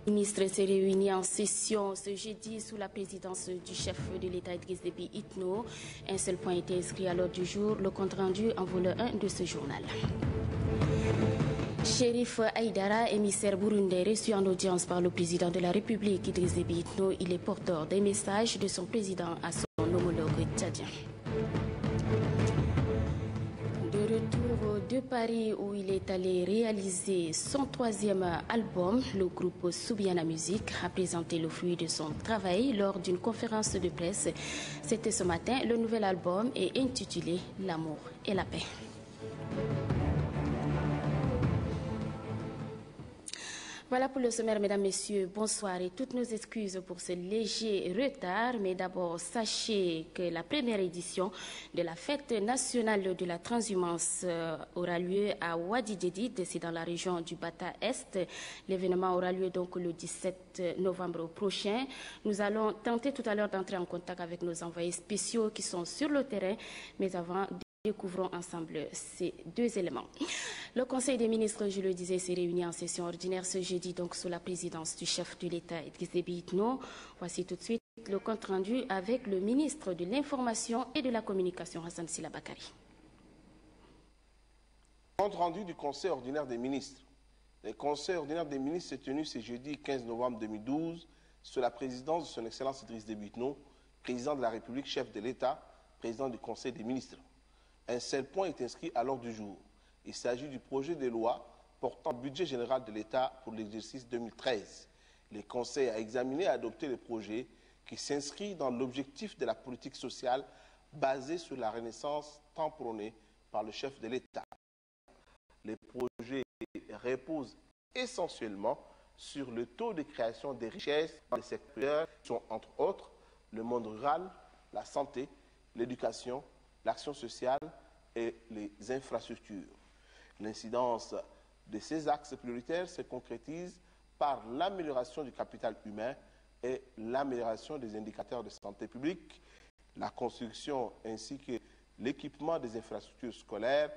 Le ministre s'est réuni en session ce jeudi sous la présidence du chef de l'État Idriss Déby Itno. Un seul point était inscrit à l'ordre du jour, le compte-rendu en volet 1 de ce journal. Chérif Aïdara, émissaire burundais, reçu en audience par le président de la République Idriss Déby Itno, il est porteur des messages de son président à son homologue tchadien. De retour de Paris où il est allé réaliser son 3e album, le groupe Soubiana Musique a présenté le fruit de son travail lors d'une conférence de presse. C'était ce matin. Le nouvel album est intitulé L'amour et la paix. Voilà pour le sommaire, mesdames, messieurs, bonsoir et toutes nos excuses pour ce léger retard. Mais d'abord, sachez que la première édition de la fête nationale de la transhumance aura lieu à Wadi Djedid, c'est dans la région du Bata Est. L'événement aura lieu donc le 17 novembre prochain. Nous allons tenter tout à l'heure d'entrer en contact avec nos envoyés spéciaux qui sont sur le terrain, mais avant, découvrons ensemble ces deux éléments. Le Conseil des ministres, je le disais, s'est réuni en session ordinaire ce jeudi, donc sous la présidence du chef de l'État, Idriss Déby Itno. Voici tout de suite le compte-rendu avec le ministre de l'Information et de la Communication, Hassan Sila Bakari. Compte-rendu du Conseil ordinaire des ministres. Le Conseil ordinaire des ministres s'est tenu ce jeudi 15 novembre 2012 sous la présidence de son Excellence Idriss Déby Itno, président de la République, chef de l'État, président du Conseil des ministres. Un seul point est inscrit à l'ordre du jour. Il s'agit du projet de loi portant le budget général de l'État pour l'exercice 2013. Le Conseil a examiné et adopté le projet qui s'inscrit dans l'objectif de la politique sociale basée sur la renaissance tant prônée par le chef de l'État. Le projet repose essentiellement sur le taux de création des richesses dans les secteurs qui sont entre autres le monde rural, la santé, l'éducation, l'action sociale et les infrastructures. L'incidence de ces axes prioritaires se concrétise par l'amélioration du capital humain et l'amélioration des indicateurs de santé publique, la construction ainsi que l'équipement des infrastructures scolaires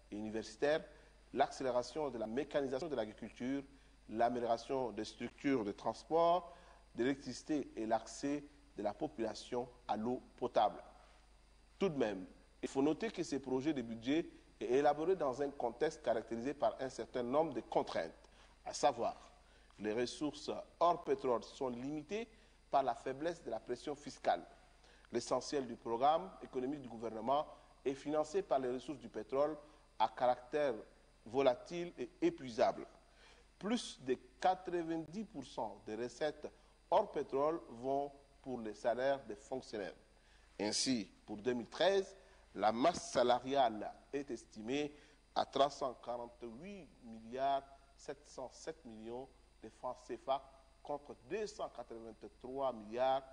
et universitaires, l'accélération de la mécanisation de l'agriculture, l'amélioration des structures de transport, de l'électricité et l'accès de la population à l'eau potable. Tout de même, il faut noter que ce projet de budget est élaboré dans un contexte caractérisé par un certain nombre de contraintes, à savoir les ressources hors pétrole sont limitées par la faiblesse de la pression fiscale. L'essentiel du programme économique du gouvernement est financé par les ressources du pétrole à caractère volatile et épuisable. Plus de 90% des recettes hors pétrole vont pour les salaires des fonctionnaires. Ainsi, pour 2013, la masse salariale est estimée à 348 milliards 707 millions de francs CFA contre 283 milliards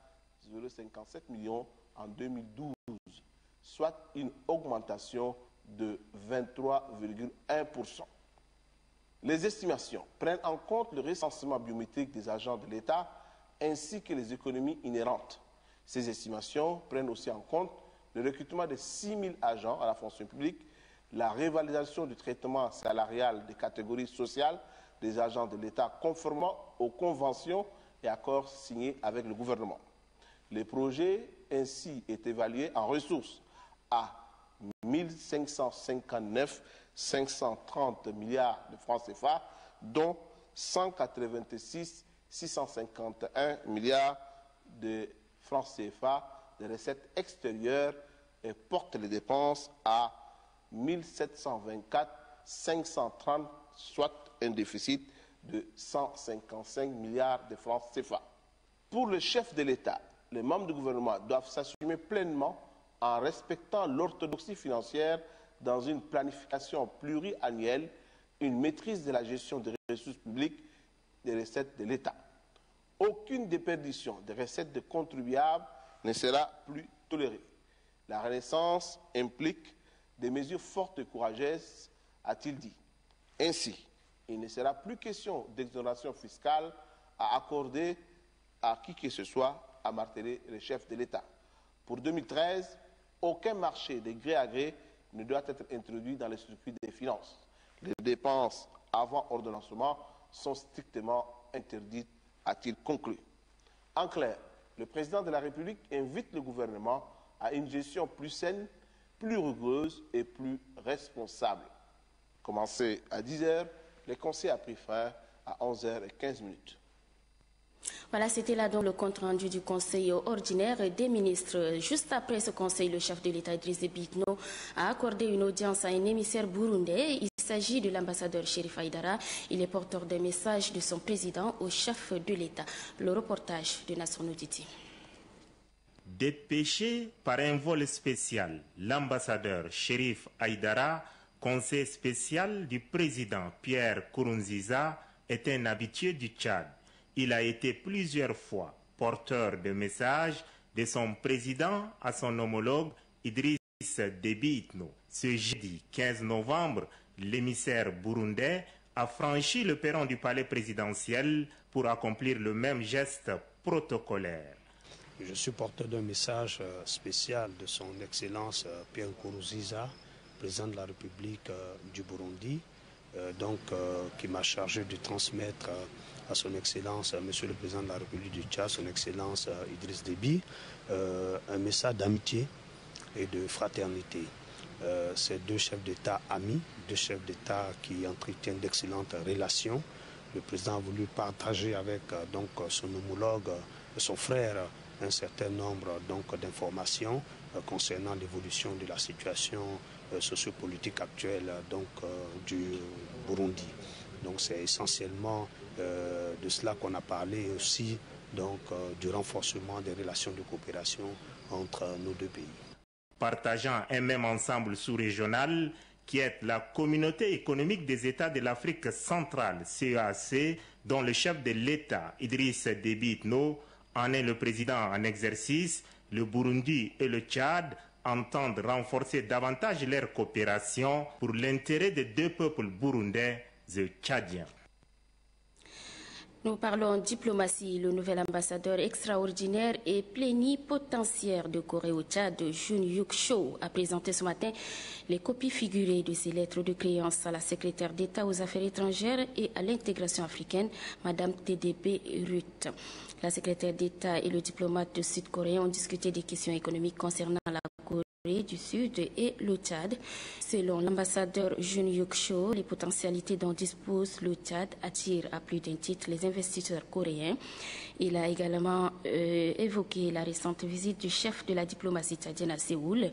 057 millions en 2012, soit une augmentation de 23,1%. Les estimations prennent en compte le recensement biométrique des agents de l'État ainsi que les économies inhérentes. Ces estimations prennent aussi en compte le recrutement de 6 000 agents à la fonction publique, la révalorisation du traitement salarial des catégories sociales des agents de l'État conformément aux conventions et accords signés avec le gouvernement. Le projet ainsi est évalué en ressources à 1 559 530 milliards de francs CFA, dont 186 651 milliards de francs CFA de recettes extérieures et porte les dépenses à 1 724 530, soit un déficit de 155 milliards de francs CFA. Pour le chef de l'État, les membres du gouvernement doivent s'assumer pleinement en respectant l'orthodoxie financière dans une planification pluriannuelle, une maîtrise de la gestion des ressources publiques des recettes de l'État. Aucune déperdition des recettes de contribuables ne sera plus tolérée. La renaissance implique des mesures fortes et courageuses, a-t-il dit. Ainsi, il ne sera plus question d'exonération fiscale à accorder à qui que ce soit, a martelé le chef de l'État. Pour 2013, aucun marché de gré à gré ne doit être introduit dans les circuits des finances. Les dépenses avant ordonnancement sont strictement interdites a-t-il conclu. En clair, le président de la République invite le gouvernement à une gestion plus saine, plus rigoureuse et plus responsable. Commencé à 10h, le conseil a pris fin à 11h15. Voilà, c'était là donc le compte-rendu du Conseil ordinaire des ministres. Juste après ce conseil, le chef de l'État Idriss Déby Itno a accordé une audience à un émissaire burundais. Il s'agit de l'ambassadeur Chérif Aïdara. Il est porteur d'un message de son président au chef de l'État. Le reportage de Nasser Nouditi. Dépêché par un vol spécial, l'ambassadeur Chérif Aïdara, conseiller spécial du président Pierre Nkurunziza, est un habitué du Tchad. Il a été plusieurs fois porteur de messages de son président à son homologue Idriss Déby Itno. Ce jeudi 15 novembre, l'émissaire burundais a franchi le perron du palais présidentiel pour accomplir le même geste protocolaire. Je suis porteur d'un message spécial de son Excellence Pierre Nkurunziza, président de la République du Burundi, qui m'a chargé de transmettre à son Excellence, Monsieur le Président de la République du Tchad, son Excellence Idriss Déby, un message d'amitié et de fraternité. C'est deux chefs d'État amis, deux chefs d'État qui entretiennent d'excellentes relations. Le Président a voulu partager avec son homologue, son frère, un certain nombre d'informations concernant l'évolution de la situation sociopolitique actuelle du Burundi. Donc c'est essentiellement de cela qu'on a parlé aussi du renforcement des relations de coopération entre nos deux pays. Partageant un même ensemble sous-régional qui est la communauté économique des États de l'Afrique centrale, CEAC, dont le chef de l'État, Idriss Déby Itno, en est le président en exercice, le Burundi et le Tchad entendent renforcer davantage leur coopération pour l'intérêt des deux peuples burundais et tchadiens. Nous parlons diplomatie. Le nouvel ambassadeur extraordinaire et plénipotentiaire de Corée au Tchad, Jun Yuk Cho, a présenté ce matin les copies figurées de ses lettres de créance à la secrétaire d'État aux Affaires étrangères et à l'intégration africaine, Madame TDP Ruth. La secrétaire d'État et le diplomate sud-coréen ont discuté des questions économiques concernant la Corée du Sud et le Tchad. Selon l'ambassadeur Jun Yuk Cho, les potentialités dont dispose le Tchad attirent à plus d'un titre les investisseurs coréens. Il a également évoqué la récente visite du chef de la diplomatie tchadienne à Séoul,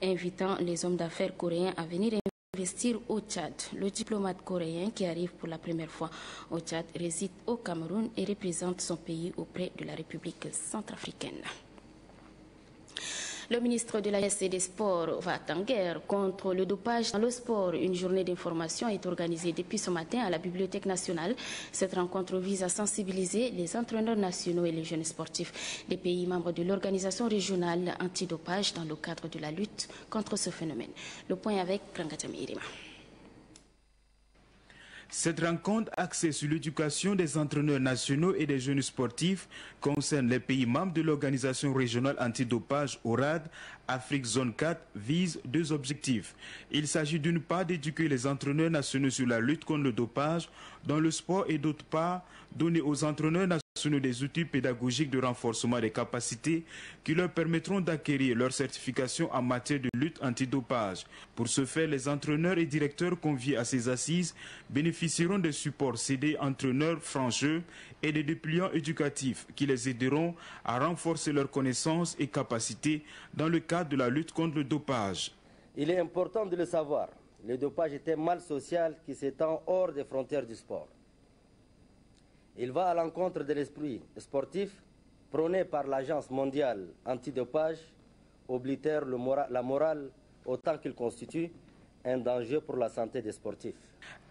invitant les hommes d'affaires coréens à venir investir au Tchad. Le diplomate coréen qui arrive pour la première fois au Tchad réside au Cameroun et représente son pays auprès de la République centrafricaine. Le ministre de la Jeunesse et des Sports va en guerre contre le dopage dans le sport. Une journée d'information est organisée depuis ce matin à la Bibliothèque nationale. Cette rencontre vise à sensibiliser les entraîneurs nationaux et les jeunes sportifs des pays membres de l'organisation régionale antidopage dans le cadre de la lutte contre ce phénomène. Le point avec Rangatami Irima. Cette rencontre axée sur l'éducation des entraîneurs nationaux et des jeunes sportifs concerne les pays membres de l'organisation régionale antidopage ORAD, Afrique Zone 4, vise deux objectifs. Il s'agit d'une part d'éduquer les entraîneurs nationaux sur la lutte contre le dopage dans le sport et d'autre part donner aux entraîneurs nationaux des outils pédagogiques de renforcement des capacités qui leur permettront d'acquérir leur certification en matière de lutte antidopage. Pour ce faire, les entraîneurs et directeurs conviés à ces assises bénéficieront des supports CD entraîneurs francheux et des dépliants éducatifs qui les aideront à renforcer leurs connaissances et capacités dans le cadre de la lutte contre le dopage. Il est important de le savoir, le dopage est un mal social qui s'étend hors des frontières du sport. Il va à l'encontre de l'esprit sportif prôné par l'Agence mondiale antidopage, oblitère la morale autant qu'il constitue un danger pour la santé des sportifs.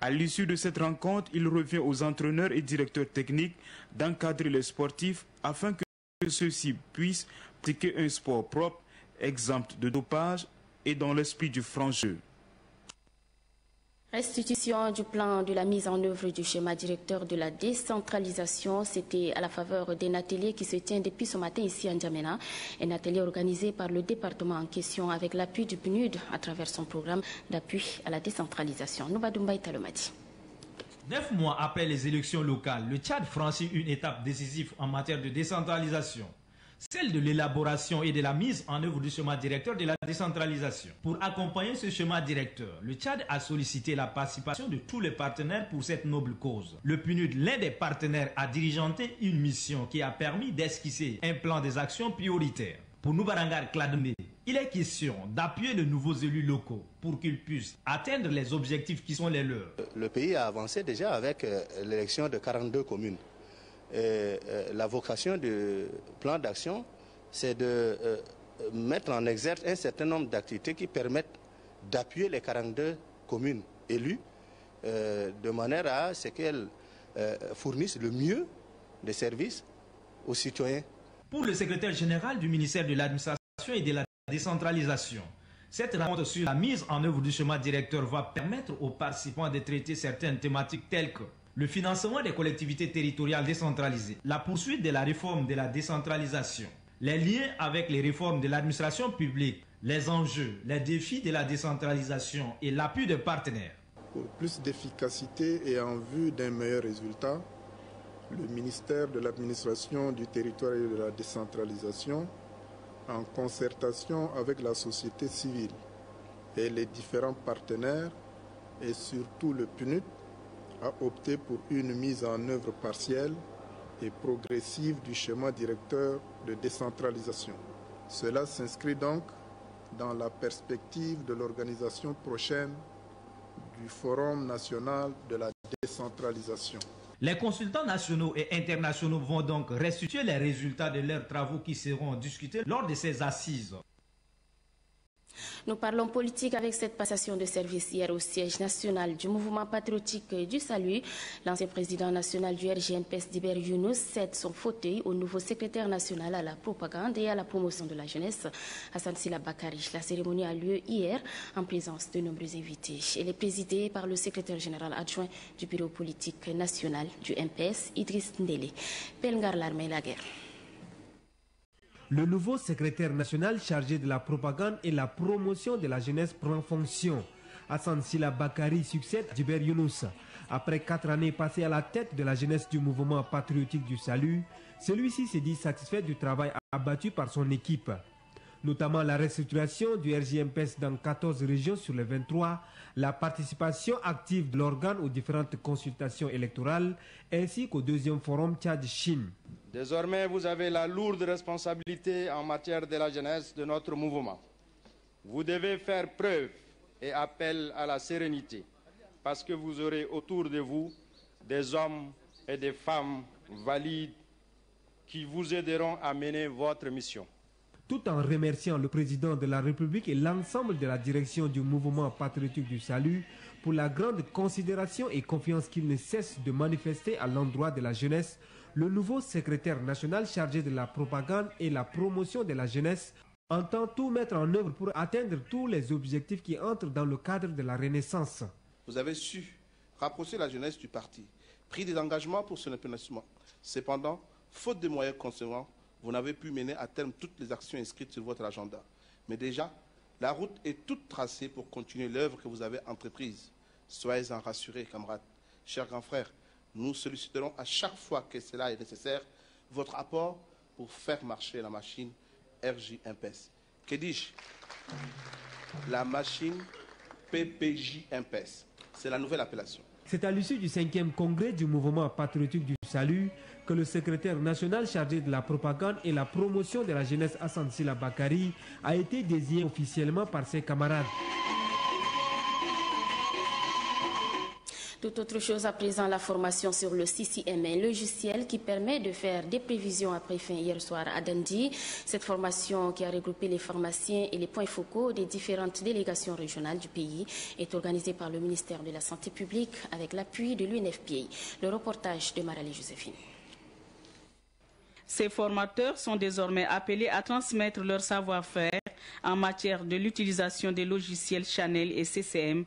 À l'issue de cette rencontre, il revient aux entraîneurs et directeurs techniques d'encadrer les sportifs afin que ceux-ci puissent pratiquer un sport propre, exempt de dopage et dans l'esprit du franc jeu. Restitution du plan de la mise en œuvre du schéma directeur de la décentralisation, c'était à la faveur d'un atelier qui se tient depuis ce matin ici à N'Djamena, un atelier organisé par le département en question avec l'appui du PNUD à travers son programme d'appui à la décentralisation. Noubadumbaï Talomadi. 9 mois après les élections locales, le Tchad franchit une étape décisive en matière de décentralisation. Celle de l'élaboration et de la mise en œuvre du schéma directeur de la décentralisation. Pour accompagner ce schéma directeur, le Tchad a sollicité la participation de tous les partenaires pour cette noble cause. Le PNUD, l'un des partenaires, a dirigenté une mission qui a permis d'esquisser un plan des actions prioritaires. Pour Noubarangar Klademé, il est question d'appuyer les nouveaux élus locaux pour qu'ils puissent atteindre les objectifs qui sont les leurs. Le pays a avancé déjà avec l'élection de 42 communes. La vocation du plan d'action, c'est de mettre en exergue un certain nombre d'activités qui permettent d'appuyer les 42 communes élues de manière à ce qu'elles fournissent le mieux des services aux citoyens. Pour le secrétaire général du ministère de l'Administration et de la décentralisation, cette rencontre sur la mise en œuvre du schéma directeur va permettre aux participants de traiter certaines thématiques telles que le financement des collectivités territoriales décentralisées, la poursuite de la réforme de la décentralisation, les liens avec les réformes de l'administration publique, les enjeux, les défis de la décentralisation et l'appui des partenaires. Pour plus d'efficacité et en vue d'un meilleur résultat, le ministère de l'Administration du territoire et de la décentralisation, en concertation avec la société civile et les différents partenaires, et surtout le PNUD, a opté pour une mise en œuvre partielle et progressive du schéma directeur de décentralisation. Cela s'inscrit donc dans la perspective de l'organisation prochaine du Forum national de la décentralisation. Les consultants nationaux et internationaux vont donc restituer les résultats de leurs travaux qui seront discutés lors de ces assises. Nous parlons politique avec cette passation de service hier au siège national du mouvement patriotique du salut. L'ancien président national du RGMPS, Diber Younous, cède son fauteuil au nouveau secrétaire national à la propagande et à la promotion de la jeunesse, Hassan Sila Bakari. La cérémonie a lieu hier en présence de nombreux invités. Elle est présidée par le secrétaire général adjoint du bureau politique national du MPS, Idriss Ndele. Pelngar l'armée la guerre. Le nouveau secrétaire national chargé de la propagande et la promotion de la jeunesse prend fonction. Hassan Sila Bakari succède Diber Younous. Après 4 années passées à la tête de la jeunesse du mouvement patriotique du salut, celui-ci s'est dit satisfait du travail abattu par son équipe. Notamment la restructuration du RGMPS dans 14 régions sur les 23, la participation active de l'organe aux différentes consultations électorales, ainsi qu'au deuxième forum Tchad-Chine. Désormais, vous avez la lourde responsabilité en matière de la jeunesse de notre mouvement. Vous devez faire preuve et appel à la sérénité, parce que vous aurez autour de vous des hommes et des femmes valides qui vous aideront à mener votre mission. Tout en remerciant le président de la République et l'ensemble de la direction du mouvement patriotique du salut pour la grande considération et confiance qu'il ne cesse de manifester à l'endroit de la jeunesse, le nouveau secrétaire national chargé de la propagande et la promotion de la jeunesse entend tout mettre en œuvre pour atteindre tous les objectifs qui entrent dans le cadre de la Renaissance. Vous avez su rapprocher la jeunesse du parti, pris des engagements pour son épanouissement. Cependant, faute de moyens conséquents, vous n'avez pu mener à terme toutes les actions inscrites sur votre agenda. Mais déjà, la route est toute tracée pour continuer l'œuvre que vous avez entreprise. Soyez-en rassurés, camarades. Chers grands frères, nous solliciterons à chaque fois que cela est nécessaire votre apport pour faire marcher la machine RJMPS. Que dis-je? La machine PPJMPS. C'est la nouvelle appellation. C'est à l'issue du 5e congrès du mouvement patriotique du salut que le secrétaire national chargé de la propagande et la promotion de la jeunesse Hassan Sila Bakari a été désigné officiellement par ses camarades. Tout autre chose à présent, la formation sur le CCM, un logiciel qui permet de faire des prévisions après fin hier soir à Dundee. Cette formation qui a regroupé les pharmaciens et les points focaux des différentes délégations régionales du pays est organisée par le ministère de la Santé publique avec l'appui de l'UNFPA. Le reportage de Marali Joséphine. Ces formateurs sont désormais appelés à transmettre leur savoir-faire en matière de l'utilisation des logiciels Chanel et CCM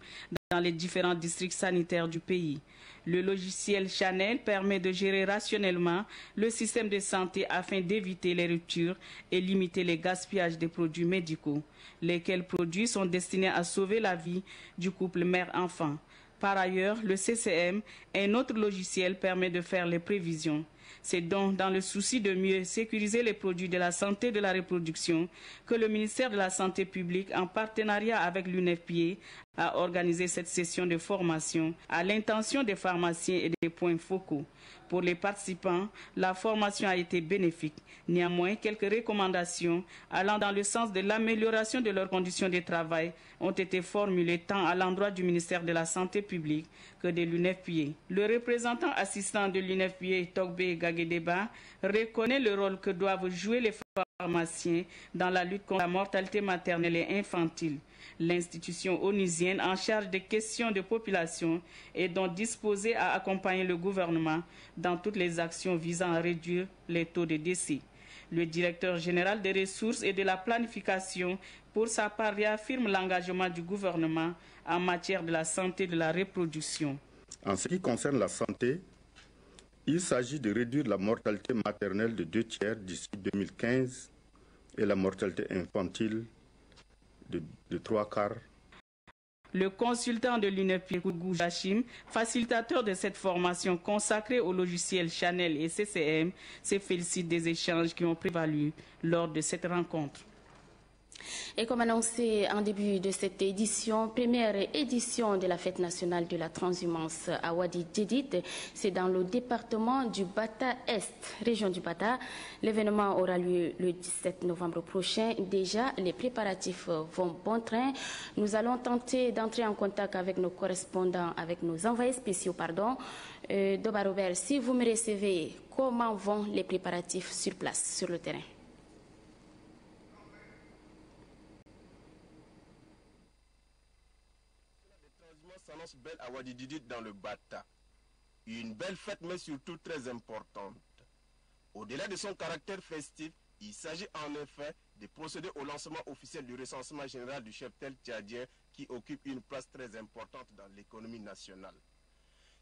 dans les différents districts sanitaires du pays. Le logiciel Chanel permet de gérer rationnellement le système de santé afin d'éviter les ruptures et limiter les gaspillages des produits médicaux, lesquels produits sont destinés à sauver la vie du couple mère-enfant. Par ailleurs, le CCM, un autre logiciel, permet de faire les prévisions. C'est donc dans le souci de mieux sécuriser les produits de la santé et de la reproduction que le ministère de la Santé publique, en partenariat avec l'UNFPA, a organisé cette session de formation à l'intention des pharmaciens et des points focaux. Pour les participants, la formation a été bénéfique. Néanmoins, quelques recommandations allant dans le sens de l'amélioration de leurs conditions de travail ont été formulées tant à l'endroit du ministère de la Santé publique que de l'UNFPA. Le représentant assistant de l'UNFPA, Togbe Gagedeba, reconnaît le rôle que doivent jouer les pharmaciens dans la lutte contre la mortalité maternelle et infantile. L'institution onusienne en charge des questions de population est donc disposée à accompagner le gouvernement dans toutes les actions visant à réduire les taux de décès. Le directeur général des ressources et de la planification, pour sa part, réaffirme l'engagement du gouvernement en matière de la santé et de la reproduction. En ce qui concerne la santé, il s'agit de réduire la mortalité maternelle de 2/3 d'ici 2015 et la mortalité infantile de 3/4. Le consultant de l'UNFPA, Kougou Jachim, facilitateur de cette formation consacrée au logiciel Chanel et CCM, se félicite des échanges qui ont prévalu lors de cette rencontre. Et comme annoncé en début de cette édition, première édition de la fête nationale de la transhumance à Wadi Djedid, c'est dans le département du Bata Est, région du Bata. L'événement aura lieu le 17 novembre prochain. Déjà, les préparatifs vont bon train. Nous allons tenter d'entrer en contact avec nos correspondants, avec nos envoyés spéciaux, Doba Robert, si vous me recevez, comment vont les préparatifs sur place, sur le terrain? S'annonce belle à Wadi Djedid dans le Bata. Une belle fête, mais surtout très importante. Au-delà de son caractère festif, il s'agit en effet de procéder au lancement officiel du recensement général du cheptel tchadien qui occupe une place très importante dans l'économie nationale.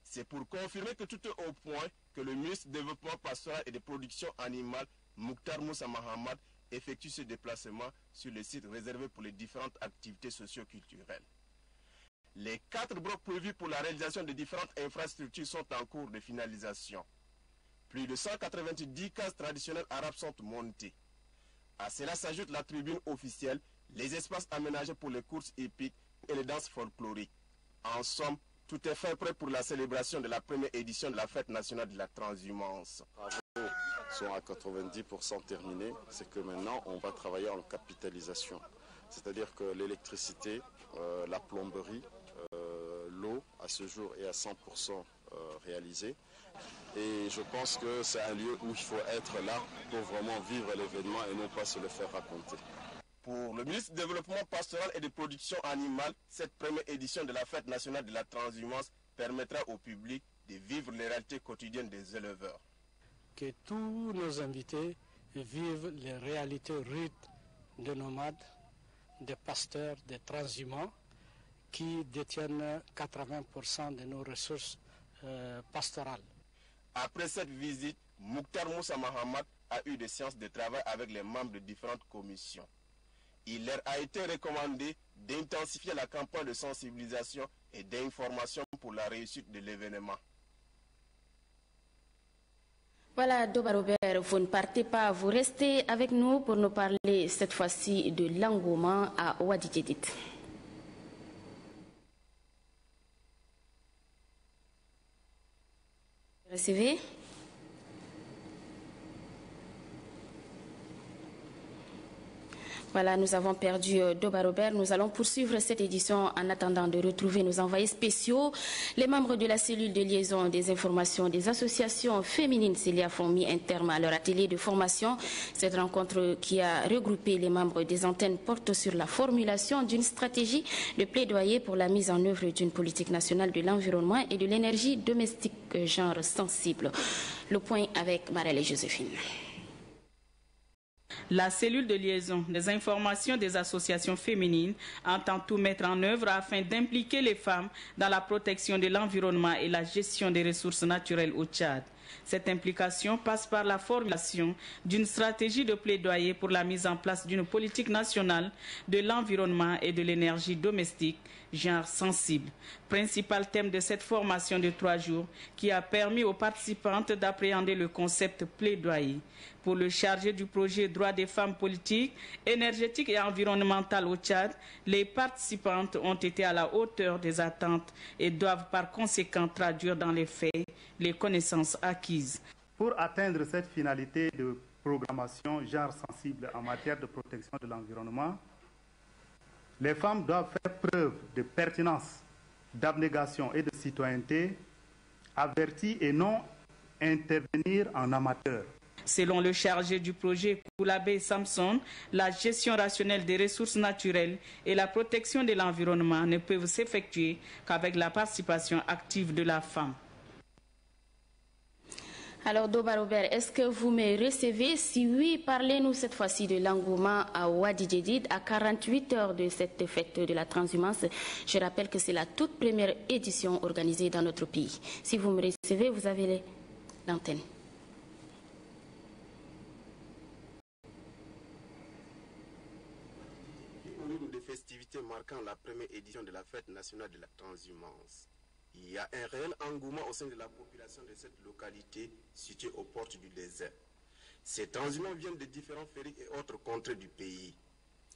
C'est pour confirmer que tout est au point que le ministre du Développement pastoral et des productions animales, Mouktar Moussa Mahamad, effectue ce déplacement sur le site réservé pour les différentes activités socio-culturelles. Les 4 blocs prévus pour la réalisation de différentes infrastructures sont en cours de finalisation. Plus de 190 cases traditionnelles arabes sont montées. À cela s'ajoute la tribune officielle, les espaces aménagés pour les courses hippiques et les danses folkloriques. En somme, tout est fait prêt pour la célébration de la première édition de la fête nationale de la transhumance. Les travaux sont à 90% terminés. C'est que maintenant, on va travailler en capitalisation. C'est-à-dire que l'électricité, la plomberie, l'eau à ce jour est à 100% réalisée. Et je pense que c'est un lieu où il faut être là pour vraiment vivre l'événement et non pas se le faire raconter. Pour le ministre du Développement pastoral et de production animale, cette première édition de la fête nationale de la transhumance permettra au public de vivre les réalités quotidiennes des éleveurs. Que tous nos invités vivent les réalités rudes de nomades, des pasteurs, des transhumants qui détiennent 80% de nos ressources pastorales. Après cette visite, Mouktar Moussa Mahamad a eu des séances de travail avec les membres de différentes commissions. Il leur a été recommandé d'intensifier la campagne de sensibilisation et d'information pour la réussite de l'événement. Voilà, Doba Robert, vous ne partez pas, vous restez avec nous pour nous parler cette fois-ci de l'engouement à Wadi Djedid. Recevez. Voilà, nous avons perdu Doba Robert. Nous allons poursuivre cette édition en attendant de retrouver nos envoyés spéciaux. Les membres de la cellule de liaison des informations des associations féminines CELIAF ont mis un terme à leur atelier de formation. Cette rencontre qui a regroupé les membres des antennes porte sur la formulation d'une stratégie de plaidoyer pour la mise en œuvre d'une politique nationale de l'environnement et de l'énergie domestique genre sensible. Le point avec Marelle et Joséphine. La cellule de liaison des informations des associations féminines entend tout mettre en œuvre afin d'impliquer les femmes dans la protection de l'environnement et la gestion des ressources naturelles au Tchad. Cette implication passe par la formulation d'une stratégie de plaidoyer pour la mise en place d'une politique nationale de l'environnement et de l'énergie domestique, genre sensible. Principal thème de cette formation de 3 jours qui a permis aux participantes d'appréhender le concept plaidoyer. Pour le chargé du projet Droits des femmes politiques, énergétiques et environnementales au Tchad, les participantes ont été à la hauteur des attentes et doivent par conséquent traduire dans les faits les connaissances acquises. Pour atteindre cette finalité de programmation genre sensible en matière de protection de l'environnement, les femmes doivent faire preuve de pertinence, d'abnégation et de citoyenneté, averties et non intervenir en amateur. Selon le chargé du projet Koulabé Samson, la gestion rationnelle des ressources naturelles et la protection de l'environnement ne peuvent s'effectuer qu'avec la participation active de la femme. Alors, Doba Robert, est-ce que vous me recevez? Si oui, parlez-nous cette fois-ci de l'engouement à Wadi Djedid à 48 heures de cette fête de la transhumance. Je rappelle que c'est la toute première édition organisée dans notre pays. Si vous me recevez, vous avez l'antenne. Des festivités marquant la première édition de la fête nationale de la transhumance. Il y a un réel engouement au sein de la population de cette localité située aux portes du désert. Ces transhumants viennent de différents ferries et autres contrées du pays.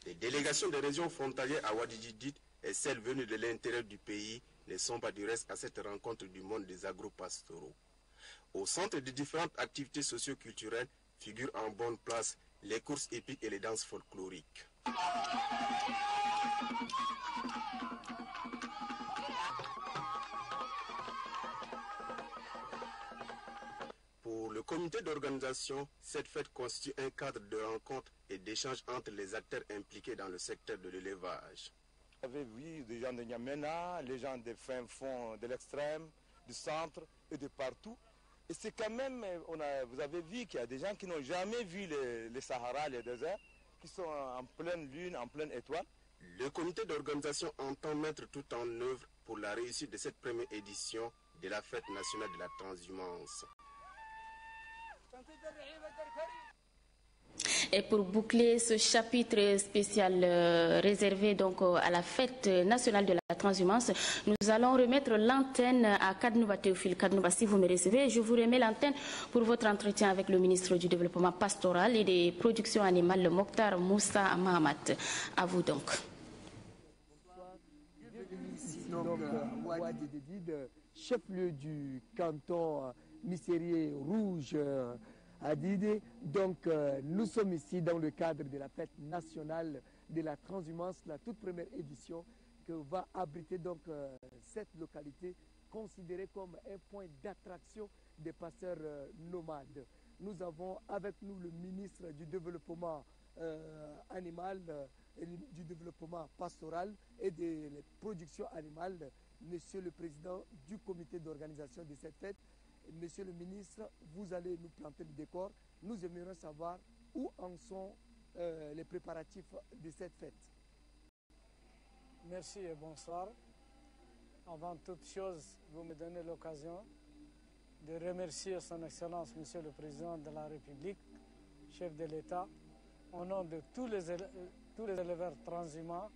Les délégations des régions frontalières à Wadi Djedid et celles venues de l'intérieur du pays ne sont pas du reste à cette rencontre du monde des agro-pastoraux. Au centre de différentes activités socio-culturelles figurent en bonne place les courses épiques et les danses folkloriques. Pour le comité d'organisation, cette fête constitue un cadre de rencontre et d'échange entre les acteurs impliqués dans le secteur de l'élevage. Vous avez vu des gens de N'Djamena, les gens des fins fonds de l'extrême, du centre et de partout. Et c'est quand même, vous avez vu qu'il y a des gens qui n'ont jamais vu les Sahara, les déserts, qui sont en pleine lune, en pleine étoile. Le comité d'organisation entend mettre tout en œuvre pour la réussite de cette première édition de la fête nationale de la transhumance. Et pour boucler ce chapitre spécial réservé donc à la fête nationale de la transhumance, nous allons remettre l'antenne à Kadnouba Théophile. Kadnouba, si vous me recevez, je vous remets l'antenne pour votre entretien avec le ministre du Développement pastoral et des productions animales, le Mokhtar Moussa Mahamat. À vous donc. Bienvenue ici donc à Wadi Djedid, chef-lieu du canton Missérier Rouge à Didé. Donc nous sommes ici dans le cadre de la fête nationale de la transhumance, la toute première édition que va abriter donc cette localité considérée comme un point d'attraction des passeurs nomades. Nous avons avec nous le ministre du Développement animal, du développement pastoral et des productions animales, monsieur le président du comité d'organisation de cette fête. Monsieur le ministre, vous allez nous planter le décor. Nous aimerions savoir où en sont les préparatifs de cette fête. Merci et bonsoir. Avant toute chose, vous me donnez l'occasion de remercier son Excellence, Monsieur le Président de la République, chef de l'État, au nom de tous les éleveurs transhumants,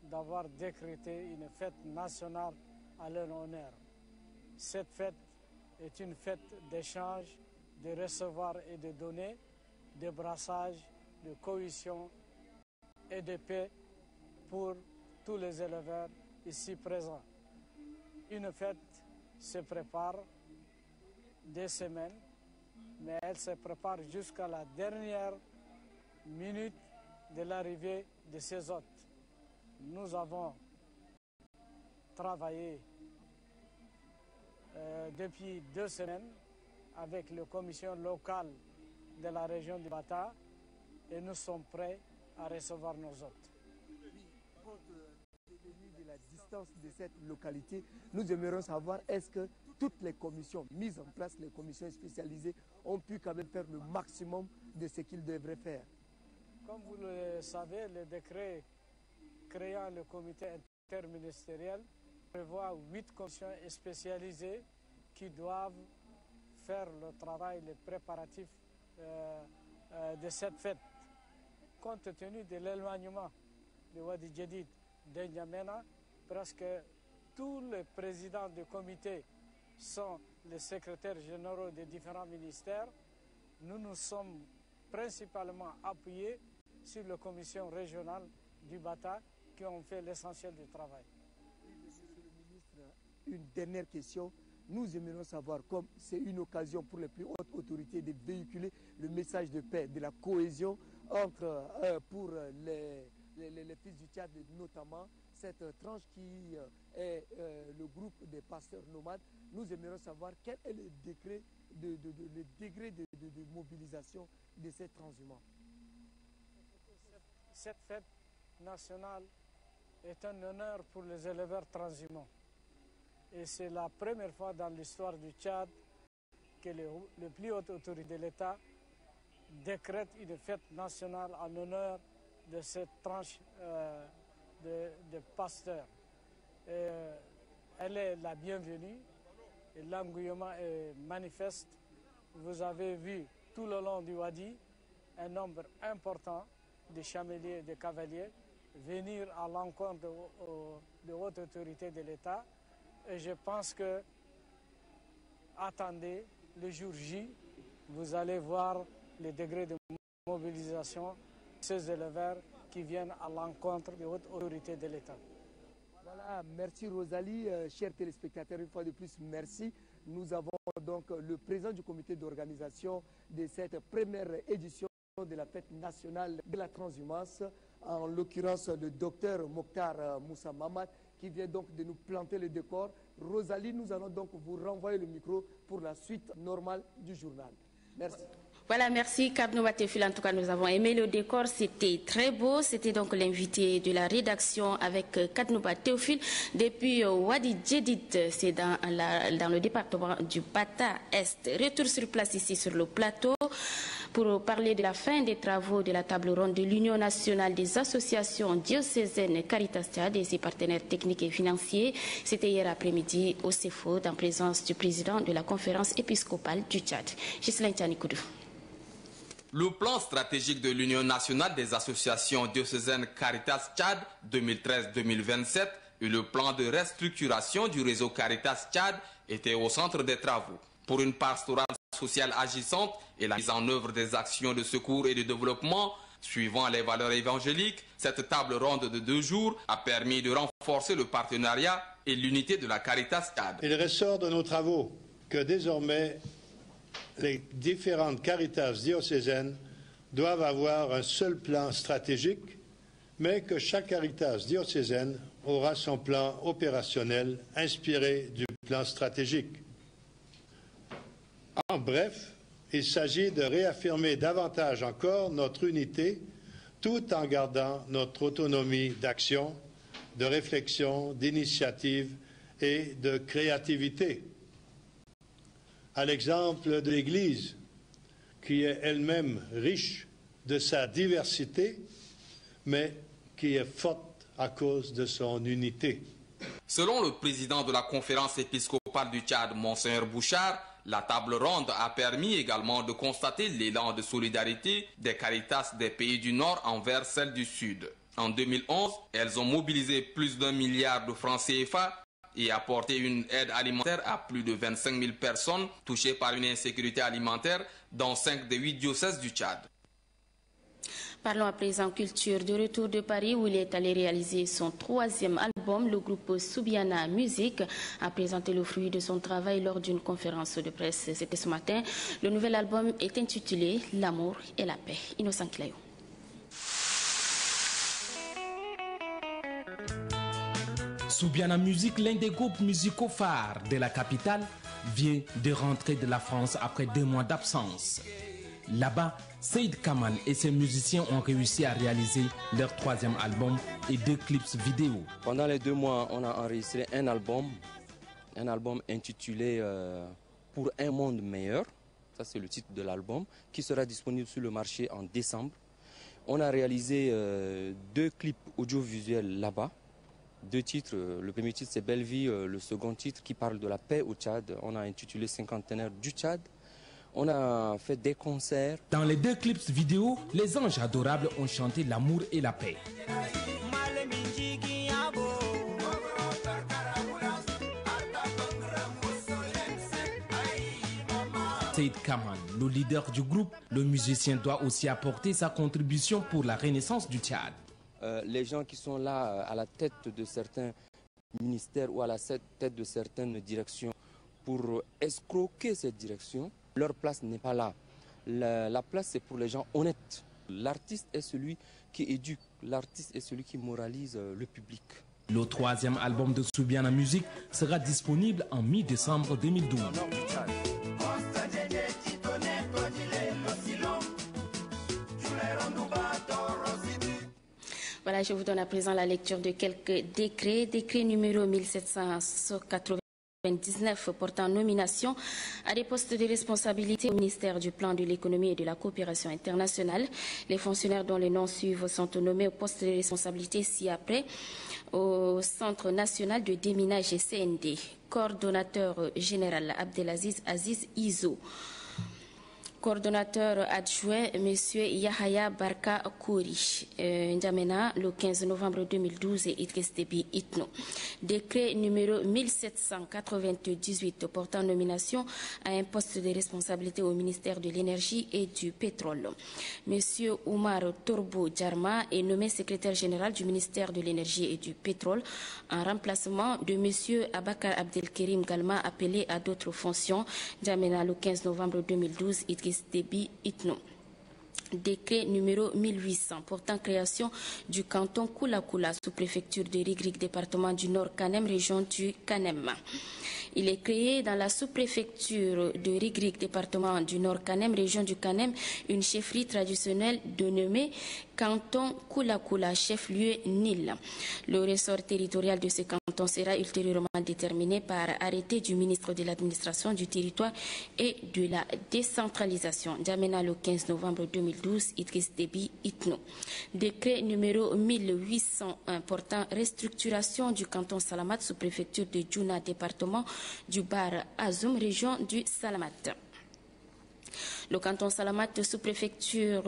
d'avoir décrété une fête nationale à leur honneur. Cette fête est une fête d'échange, de recevoir et de donner, de brassage, de cohésion et de paix pour tous les éleveurs ici présents. Une fête se prépare des semaines, mais elle se prépare jusqu'à la dernière minute de l'arrivée de ces hôtes. Nous avons travaillé depuis 2 semaines avec la commission locale de la région du Bata et nous sommes prêts à recevoir nos hôtes. Compte tenu de la distance de cette localité, nous aimerions savoir est-ce que toutes les commissions mises en place, les commissions spécialisées, ont pu quand même faire le maximum de ce qu'ils devraient faire. Comme vous le savez, le décret créant le comité interministériel prévoit 8 commissions spécialisées qui doivent faire le travail, les préparatifs de cette fête. Compte tenu de l'éloignement de Wadi Djedid de N'Djamena, presque tous les présidents du comité sont les secrétaires généraux des différents ministères. Nous nous sommes principalement appuyés sur la commission régionale du Bata qui ont fait l'essentiel du travail. Monsieur le ministre, une dernière question. Nous aimerions savoir, comme c'est une occasion pour les plus hautes autorités de véhiculer le message de paix, de la cohésion pour les fils du Tchad, notamment cette tranche qui est le groupe des pasteurs nomades. Nous aimerions savoir quel est le degré de mobilisation de ces transhumants. Cette fête nationale est un honneur pour les éleveurs transhumants. Et c'est la première fois dans l'histoire du Tchad que les plus hautes autorités de l'État décrètent une fête nationale en honneur de cette tranche de pasteurs. Elle est la bienvenue et l'engouement est manifeste. Vous avez vu tout le long du Wadi un nombre important de chameliers et de cavaliers venir à l'encontre de hautes autorités de l'État. Et je pense que, attendez, le jour J, vous allez voir les degrés de mobilisation de ces éleveurs qui viennent à l'encontre des hautes autorités de l'État. Voilà, merci Rosalie. Chers téléspectateurs, une fois de plus, merci. Nous avons donc le président du comité d'organisation de cette première édition de la fête nationale de la transhumance, en l'occurrence le docteur Mokhtar Moussa Mamad, qui vient donc de nous planter le décor. Rosalie, nous allons donc vous renvoyer le micro pour la suite normale du journal. Merci. Voilà, merci Kadnou Batefil. En tout cas, nous avons aimé le décor, c'était très beau. C'était donc l'invité de la rédaction avec Kadnou Batefil depuis Wadi Djedid, c'est dans le département du Bata Est. Retour sur place ici sur le plateau pour parler de la fin des travaux de la table ronde de l'Union nationale des associations diocésaines Caritas Tchad et ses partenaires techniques et financiers. C'était hier après-midi au CEFO, en présence du président de la conférence épiscopale du Tchad. Ghislaine Tianikoudou. Le plan stratégique de l'Union nationale des associations diocésaines Caritas Tchad 2013-2027 et le plan de restructuration du réseau Caritas Tchad étaient au centre des travaux. Pour une pastorale sociale agissante et la mise en œuvre des actions de secours et de développement suivant les valeurs évangéliques, cette table ronde de 2 jours a permis de renforcer le partenariat et l'unité de la Caritas Tchad. Il ressort de nos travaux que désormais les différentes Caritas diocésaines doivent avoir un seul plan stratégique, mais que chaque Caritas diocésaine aura son plan opérationnel inspiré du plan stratégique. En bref, il s'agit de réaffirmer davantage encore notre unité tout en gardant notre autonomie d'action, de réflexion, d'initiative et de créativité. À l'exemple de l'Église, qui est elle-même riche de sa diversité, mais qui est forte à cause de son unité. Selon le président de la conférence épiscopale du Tchad, Monseigneur Bouchard, la table ronde a permis également de constater l'élan de solidarité des Caritas des pays du Nord envers celles du Sud. En 2011, elles ont mobilisé plus d'1 milliard de francs CFA et apporté une aide alimentaire à plus de 25 000 personnes touchées par une insécurité alimentaire dans 5 des 8 diocèses du Tchad. Parlons à présent culture. De retour de Paris où il est allé réaliser son 3e album, le groupe Soubiana Music a présenté le fruit de son travail lors d'une conférence de presse. C'était ce matin. Le nouvel album est intitulé L'amour et la paix. Innocent Clayo. Soubiana Music, l'un des groupes musicaux phares de la capitale, vient de rentrer de la France après 2 mois d'absence. Là-bas, Saïd Kamal et ses musiciens ont réussi à réaliser leur 3e album et 2 clips vidéo. Pendant les 2 mois, on a enregistré un album intitulé Pour un monde meilleur. Ça, c'est le titre de l'album qui sera disponible sur le marché en décembre. On a réalisé 2 clips audiovisuels là-bas. 2 titres. Le premier titre, c'est Belle Vie. Le second titre, qui parle de la paix au Tchad, on a intitulé Cinquantenaire du Tchad. On a fait des concerts. Dans les 2 clips vidéo, les anges adorables ont chanté l'amour et la paix. Seyd Kaman, le leader du groupe, le musicien doit aussi apporter sa contribution pour la renaissance du Tchad. Les gens qui sont là à la tête de certains ministères ou à la tête de certaines directions pour escroquer cette direction, leur place n'est pas là. La place, c'est pour les gens honnêtes. L'artiste est celui qui éduque, l'artiste est celui qui moralise le public. Le 3e album de Soubiana Music sera disponible en mi-décembre 2012. Voilà, je vous donne à présent la lecture de quelques décrets. Décret numéro 1799 portant nomination à des postes de responsabilité au ministère du Plan de l'économie et de la coopération internationale. Les fonctionnaires dont les noms suivent sont nommés au poste de responsabilité ci-après au Centre national de déminage et CND. Coordonnateur général Abdelaziz Aziz Izo. Coordonnateur adjoint, M. Yahaya Barka Kouri, N'Djamena, le 15 novembre 2012, et Idriss Déby Itno. Décret numéro 1798 portant nomination à un poste de responsabilité au ministère de l'Énergie et du Pétrole. M. Oumar Torbo Djarma est nommé secrétaire général du ministère de l'Énergie et du Pétrole en remplacement de M. Abakar Abdelkerim Galma, appelé à d'autres fonctions. N'Djamena, le 15 novembre 2012, Idriss Déby Itno. Décret numéro 1800 portant création du canton Koula-Koula, sous-préfecture de Rigrig, département du Nord Kanem, région du Kanem. Il est créé dans la sous-préfecture de Rigrig, département du Nord Kanem, région du Kanem, une chefferie traditionnelle dénommée canton Koula-Koula, chef-lieu Nil. Le ressort territorial de ce canton sera ultérieurement déterminé par arrêté du ministre de l'administration du territoire et de la décentralisation. N'Djamena, le 15 novembre 2012, Idriss Déby Itno. Décret numéro 1801 portant restructuration du canton Salamat, sous-préfecture de Djouna, département du Bar Azoum, région du Salamat. Le canton Salamat, sous-préfecture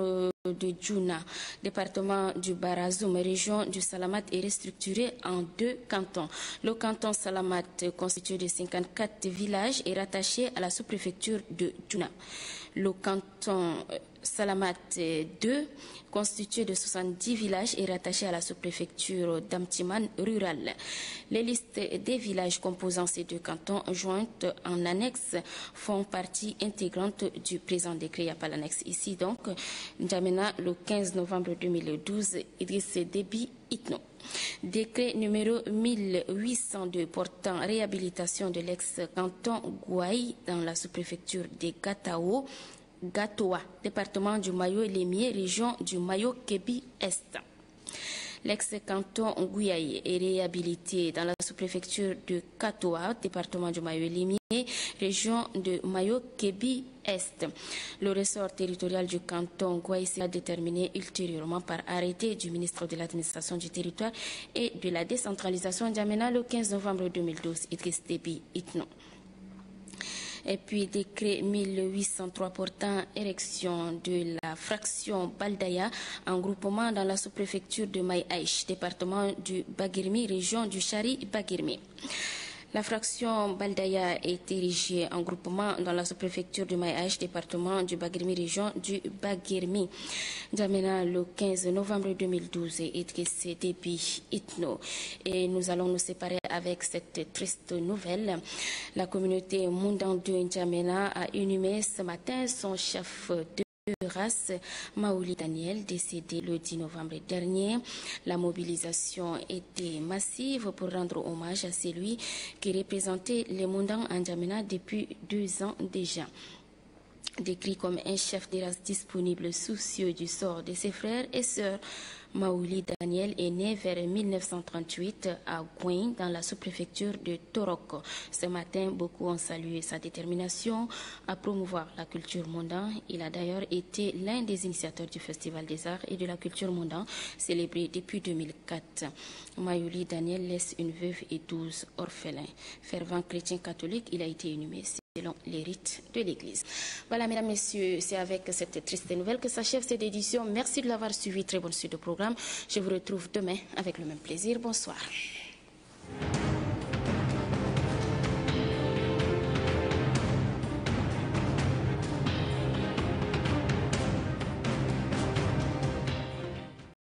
de Djouna, département du Barazoum, région du Salamat, est restructuré en 2 cantons. Le canton Salamat, constitué de 54 villages, est rattaché à la sous-préfecture de Djouna. Le canton Salamat 2, constitué de 70 villages, est rattaché à la sous-préfecture d'Amtiman rural. Les listes des villages composant ces 2 cantons, jointes en annexe, font partie intégrante du présent décret. Il n'y a pas l'annexe ici, donc. N'Djamena, le 15 novembre 2012, Idriss Déby Itno. Décret numéro 1802 portant réhabilitation de l'ex-canton Gouaï dans la sous-préfecture des Gatoa, département du Mayo-Lémier, région du Mayo-Kébi-Est. L'ex-canton Gouyaï est réhabilité dans la sous-préfecture de Katoa, département du Mayo-Lémier, région de Mayo-Kébi-Est. Le ressort territorial du canton Gouaï sera déterminé ultérieurement par arrêté du ministre de l'administration du territoire et de la décentralisation. N'Djamena, le 15 novembre 2012, Idriss Déby Itno. Et puis décret 1803 portant érection de la fraction Baldaya en groupement dans la sous-préfecture de Maïaïch, département du Bagirmi, région du Chari-Bagirmi. La fraction Baldaya est érigée en groupement dans la sous-préfecture de Maïaïch, département du Bagirmi, région du Bagirmi. N'Djamena, le 15 novembre 2012, Idriss Déby Itno. Et nous allons nous séparer avec cette triste nouvelle. La communauté Moundan de N'Djamena a inhumé ce matin son chef de race, Maouli Daniel, décédé le 10 novembre dernier. La mobilisation était massive pour rendre hommage à celui qui représentait les Moundans en N'Djamena depuis 2 ans déjà. Décrit comme un chef de race disponible, soucieux du sort de ses frères et sœurs, Maouli Daniel est né vers 1938 à Gouin, dans la sous-préfecture de Torok. Ce matin, beaucoup ont salué sa détermination à promouvoir la culture mondaine. Il a d'ailleurs été l'un des initiateurs du Festival des Arts et de la Culture mondaine, célébré depuis 2004. Maouli Daniel laisse une veuve et 12 orphelins. Fervent chrétien catholique, il a été inhumé selon les rites de l'Église. Voilà, mesdames, messieurs, c'est avec cette triste nouvelle que s'achève cette édition. Merci de l'avoir suivi. Très bonne suite de programme. Je vous retrouve demain avec le même plaisir. Bonsoir.